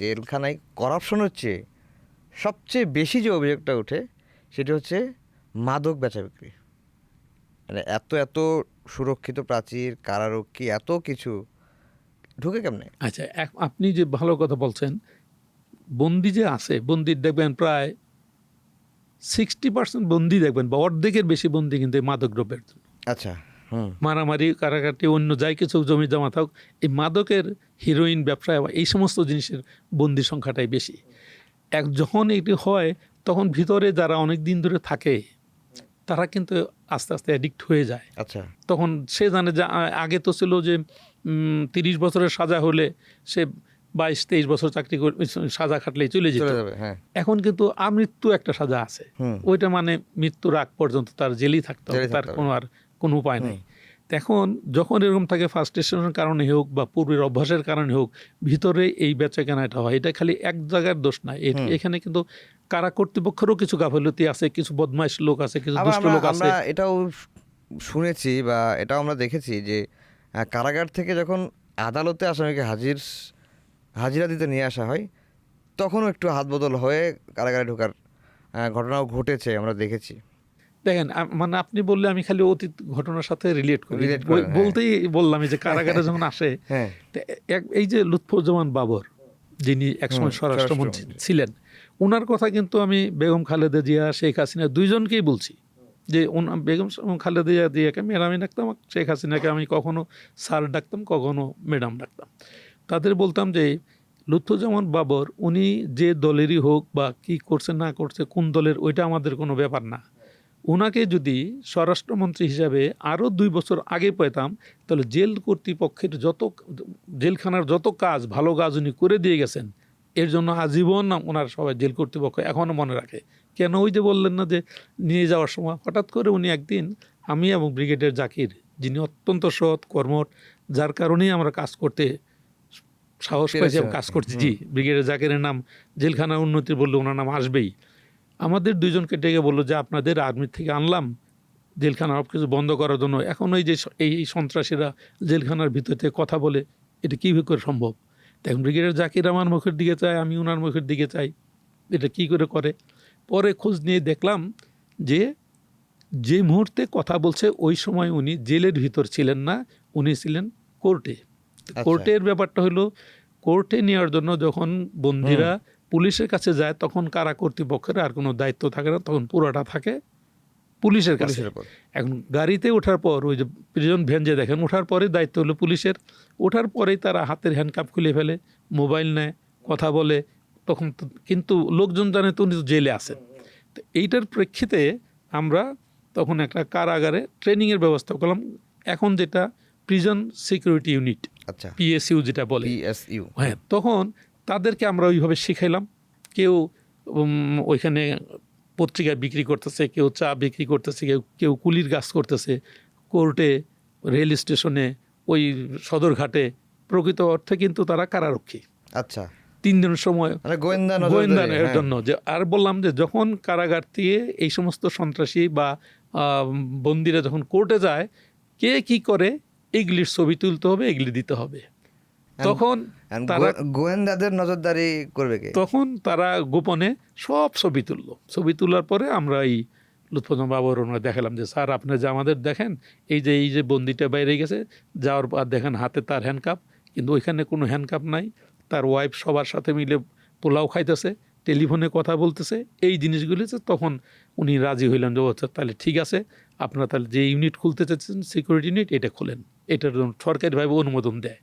জেলখানায় করাপশন হচ্ছে সবচেয়ে বেশি যে অভিযোগটা ওঠে সেটা হচ্ছে মাদক বেচা বিক্রি। মানে এত এত সুরক্ষিত প্রাচীর, কারারক্ষী, এত কিছু ঢুকে কেমনে? আচ্ছা, আপনি যে ভালো কথা বলছেন, বন্দি যে আছে, বন্দির দেখবেন প্রায় 60% বন্দি দেখবেন বা অর্ধেকের বেশি বন্দি কিন্তু এই মাদক দ্রব্যের জন্য। আচ্ছা, হুম, মারামারি, কারাকাটি, অন্য যাই কিছু জমি জমা থাক, এই মাদকের, হিরোইন ব্যবসা, এই সমস্ত জিনিসের বন্দির সংখ্যাটাই বেশি। যখন এটি হয় তখন ভিতরে যারা অনেক দিন ধরে থাকে তারা কিন্তু আস্তে আস্তে অ্যাডিক্ট হয়ে যায়। আচ্ছা, তখন সে জানে যে আগে তো ছিল যে 30 বছরের সাজা হলে সে 22-23 বছর চাকরি করে সাজা খাটলেই চলে যেত। হ্যাঁ, এখন কিন্তু আমৃত্যু একটা সাজা আছে, ওইটা মানে মৃত্যুর আগ পর্যন্ত তার জেলেই থাকতে হবে, তার কোনো উপায় নেই। এখন যখন এরকম থাকে, ফার্স্ট্রেশনের কারণে হোক বা পূর্বের অভ্যাসের কারণে হোক, ভিতরে এই বেচাকেনাটা হয়। এটা খালি এক জায়গার দোষ না, এখানে কিন্তু কারা কর্তৃপক্ষেরও কিছু গাফিলতি আছে, কিছু বদমাইশ লোক আছে, কিছু দুষ্ট লোক আছে। আমরা এটাও শুনেছি বা এটাও আমরা দেখেছি যে কারাগার থেকে যখন আদালতে আসামিকে হাজিরা দিতে নিয়ে আসা হয় তখনও একটু হাত বদল হয়ে কারাগারে ঢোকার ঘটনাও ঘটেছে, আমরা দেখেছি। দেখেন, মানে আপনি বললে আমি খালি অতীত ঘটনার সাথে রিলেট করি, হ্যাঁ। বলতেই বললাম যে কারাগারে যখন আসে, হ্যাঁ, এই যে লুৎফুজ্জামান বাবর যিনি একসময় স্বরাষ্ট্রমন্ত্রী ছিলেন, ওনার কথা কিন্তু আমি বেগম খালেদা জিয়া, শেখ হাসিনা দুইজনকেই বলছি যে বেগম খালেদা জিয়াকে ম্যাডামই ডাকতাম, শেখ হাসিনাকে আমি কখনো স্যার ডাকতাম, কখনো ম্যাডাম ডাকতাম। তাদের বলতাম যে লুৎফুজ্জামান বাবর উনি যে দলেরই হোক বা কি করছে না করছে, কোন দলের, ওইটা আমাদের কোনো ব্যাপার না। ওনাকে যদি স্বরাষ্ট্রমন্ত্রী হিসাবে আরও 2 বছর আগে পেতাম, তাহলে জেল কর্তৃপক্ষের জেলখানার যত কাজ, ভালো কাজ উনি করে দিয়ে গেছেন, এর জন্য আজীবন ওনার সবাই জেল কর্তৃপক্ষ এখনও মনে রাখে। কেন? ওই যে বললেন না যে নিয়ে যাওয়ার সময় হঠাৎ করে উনি একদিন, আমি এবং ব্রিগেডিয়ার জাকির, যিনি অত্যন্ত সৎ কর্মঠ, যার কারণেই আমরা কাজ করতে সাহস পেয়েছি এবং কাজ করছি। জি, ব্রিগেডিয়ার জাকিরের নাম জেলখানার উন্নতি বললে ওনার নাম আসবেই। আমাদের দুইজনকে ডেকে বললো যে আপনাদের আর্মি থেকে আনলাম জেলখানার সব কিছু বন্ধ করার জন্য, এখন ওই যে এই সন্ত্রাসীরা জেলখানার ভিতর থেকে কথা বলে, এটা কীভাবে করে সম্ভব? এখন ব্রিগেডিয়ার জাকির আমার মুখের দিকে চায়, আমি ওনার মুখের দিকে চাই, এটা কী করে করে? পরে খোঁজ নিয়ে দেখলাম যে মুহূর্তে কথা বলছে ওই সময় উনি জেলের ভিতর ছিলেন না, উনি ছিলেন কোর্টে। কোর্টের ব্যাপারটা হলো, কোর্টে নেওয়ার জন্য যখন বন্দিরা পুলিশের কাছে যায় তখন কারা কর্তৃপক্ষের আর কোনো দায়িত্ব থাকে না, তখন পুরোটা থাকে পুলিশের কাছে। এখন গাড়িতে ওঠার পর ওই যে প্রিজন ভ্যান যে দেখেন, ওঠার পরে দায়িত্ব হলো পুলিশের। ওঠার পরেই তারা হাতের হ্যান্ডকাপ খুলে ফেলে, মোবাইল নেয়, কথা বলে। তখন কিন্তু লোকজন জানে তো উনি জেলে আছেন। তো এইটার প্রেক্ষিতে আমরা তখন একটা কারাগারে ট্রেনিংয়ের ব্যবস্থা করলাম, এখন যেটা প্রিজন সিকিউরিটি ইউনিট, আচ্ছা, পিএসইউ যেটা বলে। হ্যাঁ, তখন তাদেরকে আমরা ওইভাবে শিখাইলাম। কেউ ওইখানে পত্রিকা বিক্রি করতেছে, কেউ চা বিক্রি করতেছে, কেউ কুলির কাজ করতেছে, কোর্টে, রেল স্টেশনে, ওই সদরঘাটে, প্রকৃত অর্থে কিন্তু তারা কারারক্ষী। আচ্ছা, 3 দিনের সময় গোয়েন্দার জন্য। যে আর বললাম যে যখন কারাগার থেকে এই সমস্ত সন্ত্রাসী বা বন্দিরা যখন কোর্টে যায়, কে কি করে এগুলির ছবি তুলতে হবে, এগুলি দিতে হবে। তখন তারা গোয়েন্দাদের নজরদারি করবে কে? তখন তারা গোপনে সব ছবি তুললো। ছবি তোলার পরে আমরা এই লুৎফুজ্জামান বাবর ওনারা দেখালাম যে স্যার আপনি যে আমাদের দেখেন, এই যে বন্দিটা বাইরে গেছে, যাওয়ার পর দেখেন হাতে তার হ্যান্ডকাপ, কিন্তু ওইখানে কোনো হ্যান্ডকাপ নাই। তার ওয়াইফ সবার সাথে মিলে পোলাও খাইতেছে, টেলিফোনে কথা বলতেছে, এই জিনিসগুলি। তখন উনি রাজি হইলেন যে আচ্ছা তাহলে ঠিক আছে, আপনারা তাহলে যে ইউনিট খুলতে চাচ্ছেন সিকিউরিটি ইউনিট, এটা খোলেন, এটার জন্য সরকারিভাবে অনুমোদন দেয়।